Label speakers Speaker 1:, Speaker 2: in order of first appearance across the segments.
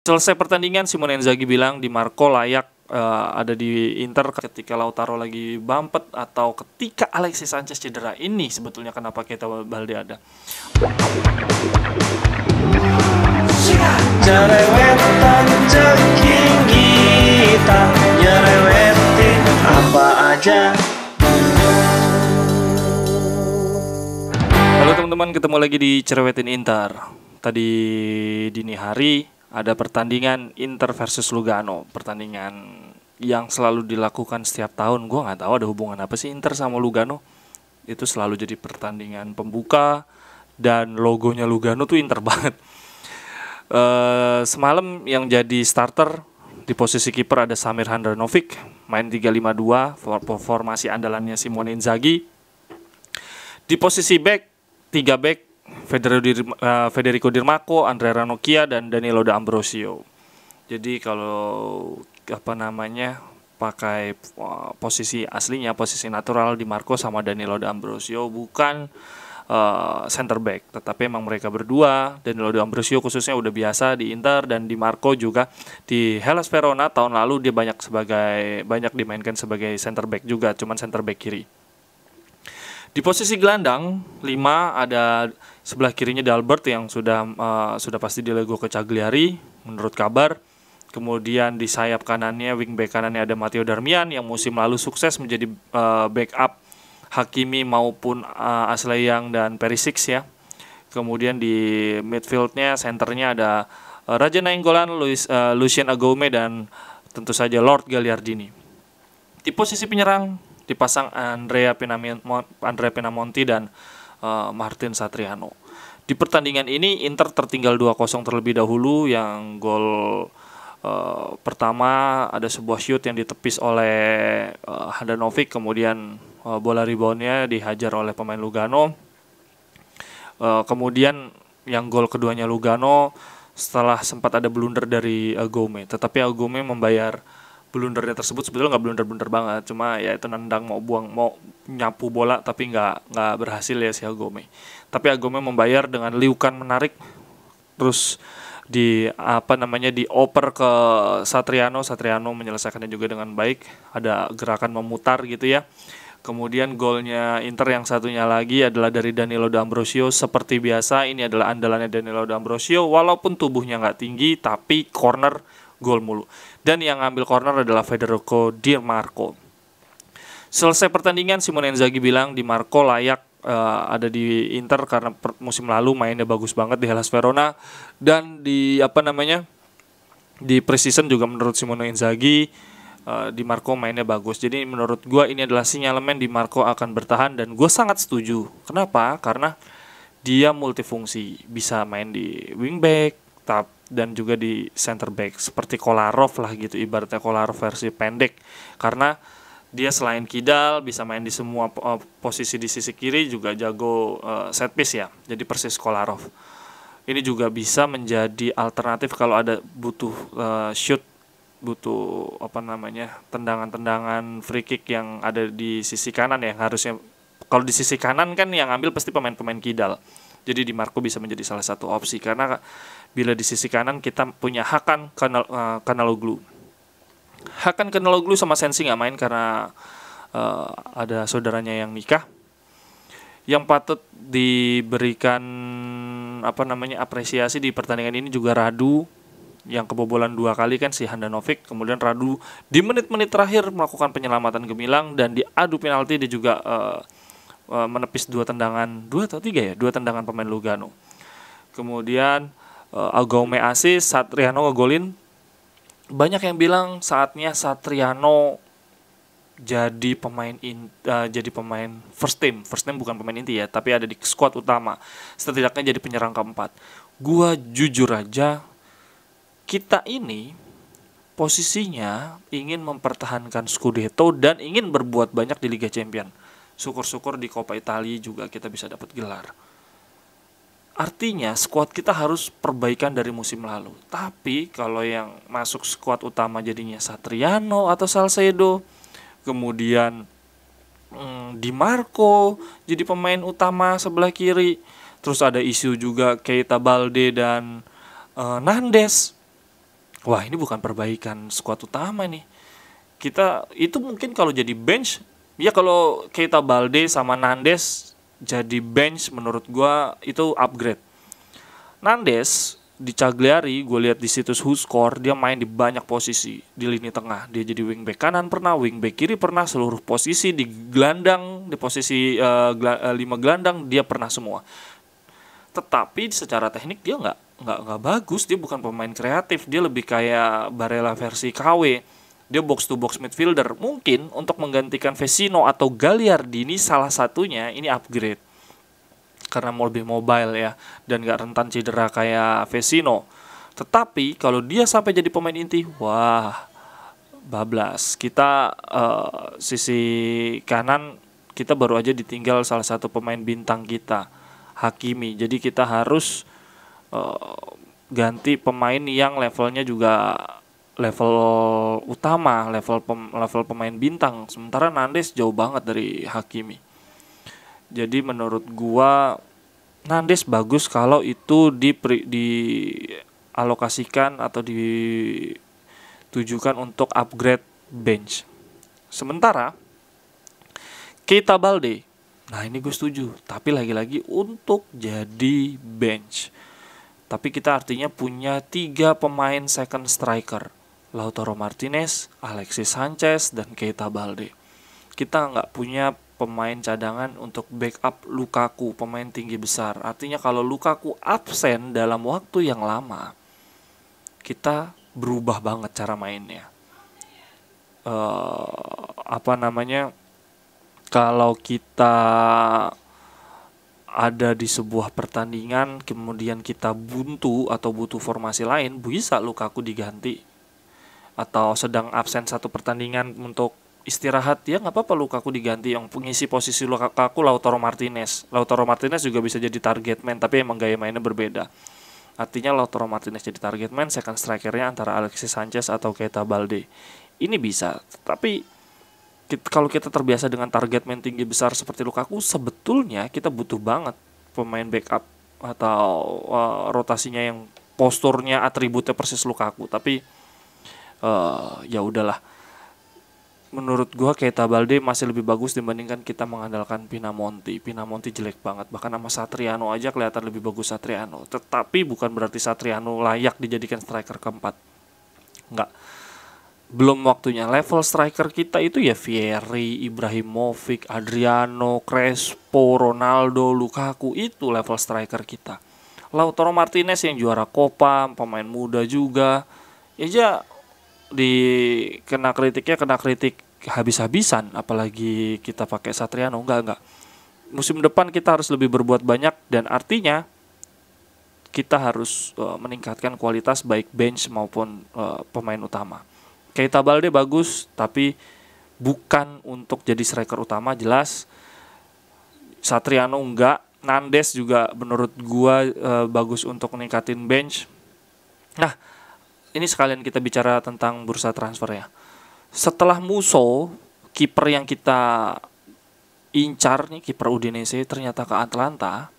Speaker 1: Selesai pertandingan, Simone Inzaghi bilang Di Marco layak ada di Inter ketika Lautaro lagi bumpet atau ketika Alexis Sanchez cedera. Ini sebetulnya kenapa Keita Balde ada.
Speaker 2: Jerewetan ceking kita, nyerewetin apa aja.
Speaker 1: Halo teman-teman, ketemu lagi di Cerewetin Inter. Tadi dini hari ada pertandingan Inter versus Lugano. Pertandingan yang selalu dilakukan setiap tahun. Gue gak tahu ada hubungan apa sih Inter sama Lugano. Itu selalu jadi pertandingan pembuka. Dan logonya Lugano tuh Inter banget. Semalam yang jadi starter di posisi kiper ada Samir Handanovic, main 3-5-2, formasi andalannya Simone Inzaghi. Di posisi back 3 back Federico Di Marco, Andrea Ranocchia dan Danilo D'Ambrosio. Jadi kalau pakai posisi aslinya, posisi natural Di Marco sama Danilo D'Ambrosio, bukan center back, tetapi emang mereka berdua. Danilo D'Ambrosio khususnya udah biasa di Inter, dan Di Marco juga di Hellas Verona tahun lalu dia banyak dimainkan sebagai center back juga, cuman center back kiri. Di posisi gelandang 5 ada sebelah kirinya Dalbert yang sudah pasti dilego ke Cagliari menurut kabar. Kemudian di sayap kanannya, wingback kanannya ada Matteo Darmian yang musim lalu sukses menjadi backup Hakimi maupun Asleyang dan Perisic ya. Kemudian di midfieldnya, centernya ada Raja Nainggolan, Lucien Agoume dan tentu saja Lord Gagliardini. Di posisi penyerang dipasang Andrea Pinamonti dan Martin Satriano. Di pertandingan ini Inter tertinggal 2-0 terlebih dahulu. Yang gol pertama ada sebuah shoot yang ditepis oleh Handanovic, kemudian bola reboundnya dihajar oleh pemain Lugano. Kemudian yang gol keduanya Lugano setelah sempat ada blunder dari Agoume, tetapi Agoume membayar blundernya tersebut. Sebetulnya nggak blunder banget, cuma ya itu nendang mau nyapu bola tapi nggak berhasil ya si Agoume. Tapi Agoume membayar dengan liukan menarik, terus dioper ke Satriano menyelesaikannya juga dengan baik. Ada gerakan memutar gitu ya. Kemudian golnya Inter yang satunya lagi adalah dari Danilo D'Ambrosio. Seperti biasa ini adalah andalannya Danilo D'Ambrosio, walaupun tubuhnya nggak tinggi tapi corner gol mulu. Dan yang ngambil corner adalah Federico Di Marco. Selesai pertandingan, Simone Inzaghi bilang Di Marco layak ada di Inter karena musim lalu mainnya bagus banget di Hellas Verona, dan di preseason juga menurut Simone Inzaghi Di Marco mainnya bagus. Jadi menurut gue ini adalah sinyalemen Di Marco akan bertahan, dan gue sangat setuju. Kenapa? Karena dia multifungsi, bisa main di wingback dan juga di center back seperti Kolarov lah gitu, ibaratnya Kolarov versi pendek, karena dia selain kidal bisa main di semua posisi. Di sisi kiri juga jago set piece ya, jadi persis Kolarov. Ini juga bisa menjadi alternatif kalau ada butuh tendangan free kick yang ada di sisi kanan ya. Harusnya kalau di sisi kanan kan yang ambil pasti pemain-pemain kidal. Jadi Di Marco bisa menjadi salah satu opsi, karena bila di sisi kanan kita punya Hakan Çalhanoğlu. Hakan Çalhanoğlu sama Sensi nggak main karena ada saudaranya yang nikah. Yang patut diberikan apresiasi di pertandingan ini juga Radu, yang kebobolan 2 kali kan si Handanovic. Kemudian Radu di menit-menit terakhir melakukan penyelamatan gemilang, dan di adu penalti dia juga menepis 2 tendangan pemain Lugano. Kemudian Agoume asis, Satriano ngegolin. Banyak yang bilang saatnya Satriano jadi pemain first team bukan pemain inti ya, tapi ada di squad utama, setidaknya jadi penyerang keempat. Gua jujur aja, kita ini posisinya ingin mempertahankan Scudetto dan ingin berbuat banyak di Liga Champions. Syukur-syukur di Coppa Italia juga kita bisa dapat gelar. Artinya skuad kita harus perbaikan dari musim lalu. Tapi kalau yang masuk skuad utama jadinya Satriano atau Salcedo, kemudian Di Marco jadi pemain utama sebelah kiri, terus ada isu juga Keita Balde dan Nandes. wah ini bukan perbaikan skuad utama nih. Kita itu mungkin kalau jadi bench, ya kalau Keita Balde sama Nandes jadi bench menurut gua itu upgrade. Nandes di Cagliari gue lihat di situs WhoScore dia main di banyak posisi di lini tengah. Dia jadi wingback kanan pernah, wingback kiri pernah, seluruh posisi di gelandang, di posisi 5 gelandang dia pernah semua. Tetapi secara teknik dia nggak bagus, dia bukan pemain kreatif, dia lebih kayak Barella versi KW. Dia box to box midfielder. Mungkin untuk menggantikan Vecino atau Gagliardini salah satunya ini upgrade. Karena mau lebih mobile ya dan gak rentan cedera kayak Vecino. Tetapi kalau dia sampai jadi pemain inti, wah bablas. Kita sisi kanan kita baru aja ditinggal salah satu pemain bintang kita, Hakimi. Jadi kita harus ganti pemain yang levelnya juga level utama, level pemain bintang. Sementara Nandes jauh banget dari Hakimi. Jadi menurut gua Nandes bagus kalau itu dialokasikan atau ditujukan untuk upgrade bench. Sementara Keita Balde, nah ini gue setuju, tapi lagi-lagi untuk jadi bench. Tapi kita artinya punya 3 pemain second striker, Lautaro Martinez, Alexis Sanchez, dan Keita Balde. Kita nggak punya pemain cadangan untuk backup Lukaku, pemain tinggi besar. Artinya kalau Lukaku absen dalam waktu yang lama, kita berubah banget cara mainnya. Kalau kita ada di sebuah pertandingan, kemudian kita buntu atau butuh formasi lain, bisa Lukaku diganti. Atau sedang absen satu pertandingan untuk istirahat, ya nggak apa-apa Lukaku diganti. Yang pengisi posisi Lukaku Lautaro Martinez juga bisa jadi target man, tapi emang gaya mainnya berbeda. Artinya Lautaro Martinez jadi target man, second strikernya antara Alexis Sanchez atau Keita Balde. Ini bisa, tapi kalau kita terbiasa dengan target man tinggi besar seperti Lukaku, sebetulnya kita butuh banget pemain backup atau rotasinya yang posturnya, atributnya persis Lukaku. Tapi ya udahlah. Menurut gua Keita Balde masih lebih bagus dibandingkan kita mengandalkan Pinamonti. Pinamonti jelek banget, bahkan sama Satriano aja kelihatan lebih bagus Satriano. Tetapi bukan berarti Satriano layak dijadikan striker keempat. Enggak. Belum waktunya. Level striker kita itu ya Vieri, Ibrahimovic, Adriano, Crespo, Ronaldo, Lukaku, itu level striker kita. Lautaro Martinez yang juara Copa, pemain muda juga. Ya kena kritik habis-habisan, apalagi kita pakai Satriano. Enggak. Musim depan kita harus lebih berbuat banyak, dan artinya kita harus meningkatkan kualitas baik bench maupun pemain utama. Keita Balde bagus, tapi bukan untuk jadi striker utama jelas. Satriano enggak. Nandes juga menurut gua bagus untuk meningkatin bench. Nah, ini sekalian kita bicara tentang bursa transfer ya. Setelah Musso, kiper yang kita incar nih, kiper Udinese ternyata ke Atlanta.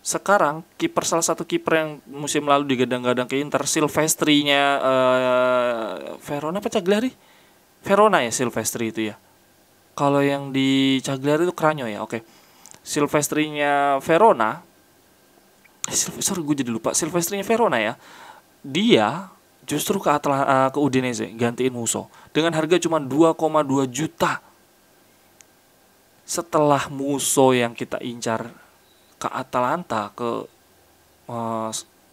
Speaker 1: Sekarang salah satu kiper yang musim lalu digadang-gadang ke Inter, Silvestri-nya Verona apa Cagliari? Verona ya Silvestri itu ya. Kalau yang di Cagliari itu Cranio ya. Oke. Silvestri-nya Verona. Gue jadi lupa. Silvestri-nya Verona ya. Dia justru ke Udinese gantiin Musso dengan harga cuma 2,2 juta. Setelah Musso yang kita incar ke Atalanta, ke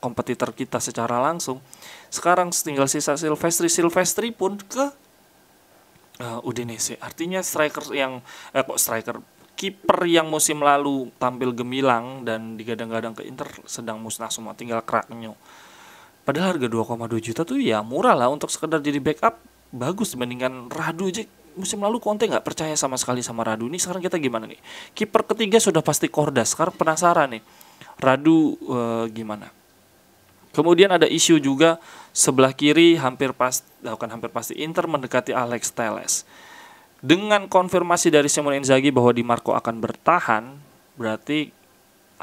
Speaker 1: kompetitor kita secara langsung, sekarang tinggal sisa Silvestri pun ke Udinese. Artinya kiper yang musim lalu tampil gemilang dan digadang-gadang ke Inter sedang musnah semua, tinggal Cranio. Padahal harga 2,2 juta tuh ya murah lah untuk sekedar jadi backup, bagus dibandingkan Radu aja. Musim lalu Conte nggak percaya sama sekali sama Radu. Ini sekarang kita gimana nih? Kiper ketiga sudah pasti Kordas. Sekarang penasaran nih, Radu gimana? Kemudian ada isu juga sebelah kiri hampir pasti Inter mendekati Alex Telles. Dengan konfirmasi dari Simone Inzaghi bahwa Di Marco akan bertahan, berarti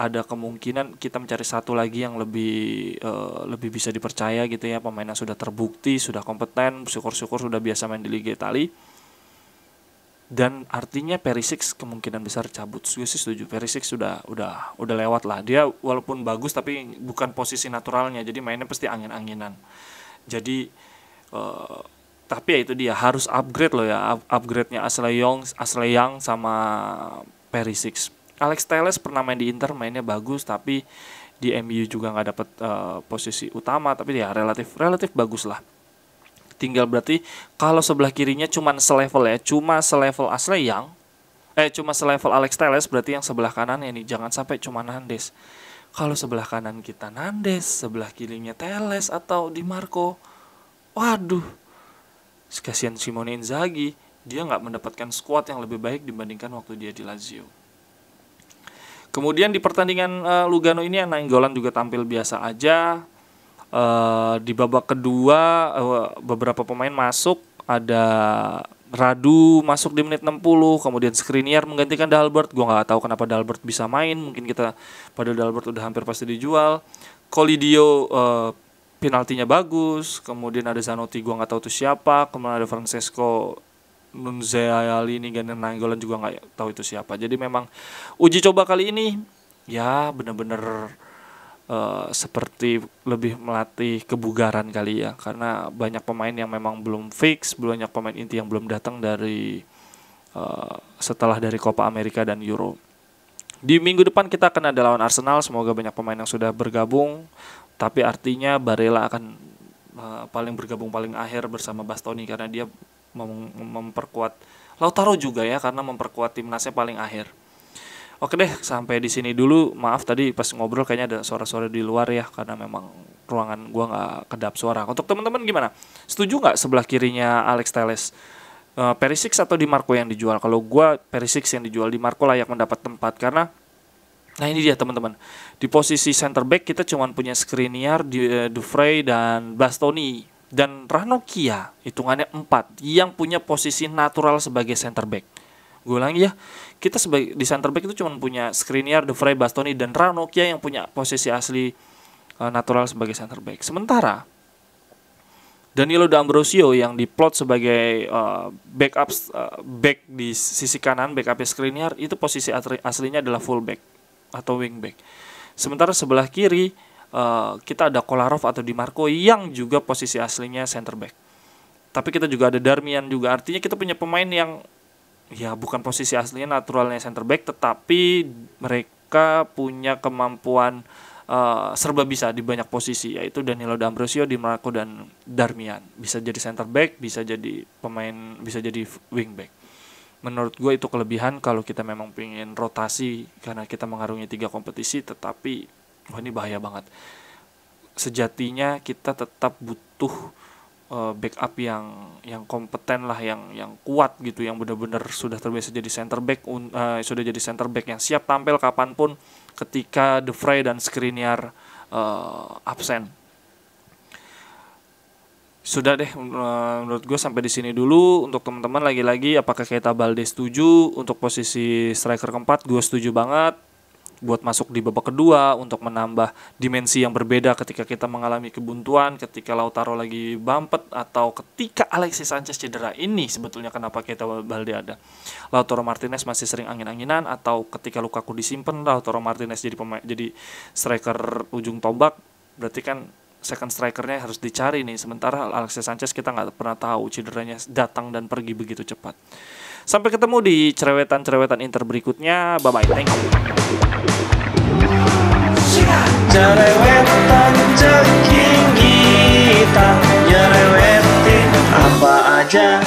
Speaker 1: ada kemungkinan kita mencari satu lagi yang lebih bisa dipercaya gitu ya, pemain yang sudah terbukti, sudah kompeten, syukur-syukur sudah biasa main di Liga Italia. Dan artinya Perisic kemungkinan besar cabut. Gue sih setuju, Perisic udah lewat lah. Dia walaupun bagus tapi bukan posisi naturalnya, jadi mainnya pasti angin-anginan. Jadi tapi ya itu dia, harus upgrade loh ya, upgrade-nya Ashley Young sama Perisic. Alex Telles pernah main di Inter, mainnya bagus, tapi di MU juga nggak dapat posisi utama, tapi ya relatif bagus lah. Tinggal berarti kalau sebelah kirinya cuma selevel Ashley Young, cuma selevel Alex Telles, berarti yang sebelah kanannya nih jangan sampai cuma Nandes. Kalau sebelah kanan kita Nandes, sebelah kirinya Telles atau Di Marco, waduh, kasihan Simone Inzaghi, dia nggak mendapatkan squad yang lebih baik dibandingkan waktu dia di Lazio. Kemudian di pertandingan Lugano ini Nainggolan juga tampil biasa aja. Di babak kedua beberapa pemain masuk, ada Radu masuk di menit 60, kemudian Skriniar menggantikan Dalbert. Gue nggak tahu kenapa Dalbert bisa main, mungkin padahal Dalbert udah hampir pasti dijual. Colidio penaltinya bagus, kemudian ada Zanotti, gue nggak tahu itu siapa, kemudian ada Francesco Nunziali ini, Nainggolan juga nggak tahu itu siapa. Jadi memang uji coba kali ini ya benar-benar seperti lebih melatih kebugaran kali ya, karena banyak pemain yang memang belum fix, banyak pemain inti yang belum datang dari setelah dari Copa America dan Euro. Di minggu depan kita akan ada lawan Arsenal, semoga banyak pemain yang sudah bergabung, tapi artinya Barella akan bergabung paling akhir bersama Bastoni karena dia memperkuat Lautaro juga ya, karena memperkuat timnasnya paling akhir. Oke deh, sampai di sini dulu. Maaf tadi pas ngobrol kayaknya ada suara-suara di luar ya, karena memang ruangan gua nggak kedap suara. Untuk teman-teman gimana? Setuju nggak sebelah kirinya Alex Telles? Perisic atau Di Marco yang dijual? Kalau gua Perisic yang dijual, Di Marco layak mendapat tempat karena nah ini dia teman-teman. Di posisi center back kita cuma punya Skriniar, Dufray dan Bastoni, dan Ranocchia hitungannya 4 yang punya posisi natural sebagai center back. Gue ulangi ya, kita sebagai di center back itu cuma punya Skriniar, Dufray, Bastoni, dan Ranocchia yang punya posisi asli natural sebagai center back. Sementara Danilo D'Ambrosio yang diplot sebagai back di sisi kanan, backupnya Skriniar, itu posisi aslinya adalah full back atau wing back. Sementara sebelah kiri kita ada Kolarov atau Di Marco yang juga posisi aslinya center back. Tapi kita juga ada Darmian juga, artinya kita punya pemain yang ya bukan posisi aslinya naturalnya center back, tetapi mereka punya kemampuan serba bisa di banyak posisi, yaitu Danilo D'Ambrosio, Di Marco, dan Darmian. Bisa jadi center back, bisa jadi bisa jadi wing back. Menurut gue itu kelebihan kalau kita memang pengen rotasi, karena kita mengarungi 3 kompetisi, tetapi ini bahaya banget. Sejatinya kita tetap butuh backup yang kompeten lah, yang kuat gitu, yang benar-benar sudah terbiasa jadi center back, yang siap tampil kapanpun ketika Dufray dan Skriniar absen. Sudah deh, menurut gue sampai di sini dulu. Untuk teman-teman lagi-lagi, apakah Keita Balde setuju untuk posisi striker keempat? Gue setuju banget buat masuk di babak kedua untuk menambah dimensi yang berbeda ketika kita mengalami kebuntuan, ketika Lautaro lagi bumpet, atau ketika Alexis Sanchez cedera. Ini sebetulnya kenapa Keita Balde ada. Lautaro Martinez masih sering angin-anginan, atau ketika Lukaku disimpan, Lautaro Martinez jadi striker ujung tombak, berarti kan second strikernya harus dicari nih. Sementara Alexis Sanchez kita nggak pernah tahu, cederanya datang dan pergi begitu cepat. Sampai ketemu di cerewetan Inter berikutnya. Bye-bye, thank you.
Speaker 2: Cerewetan ceking kita, nyerewetin apa aja.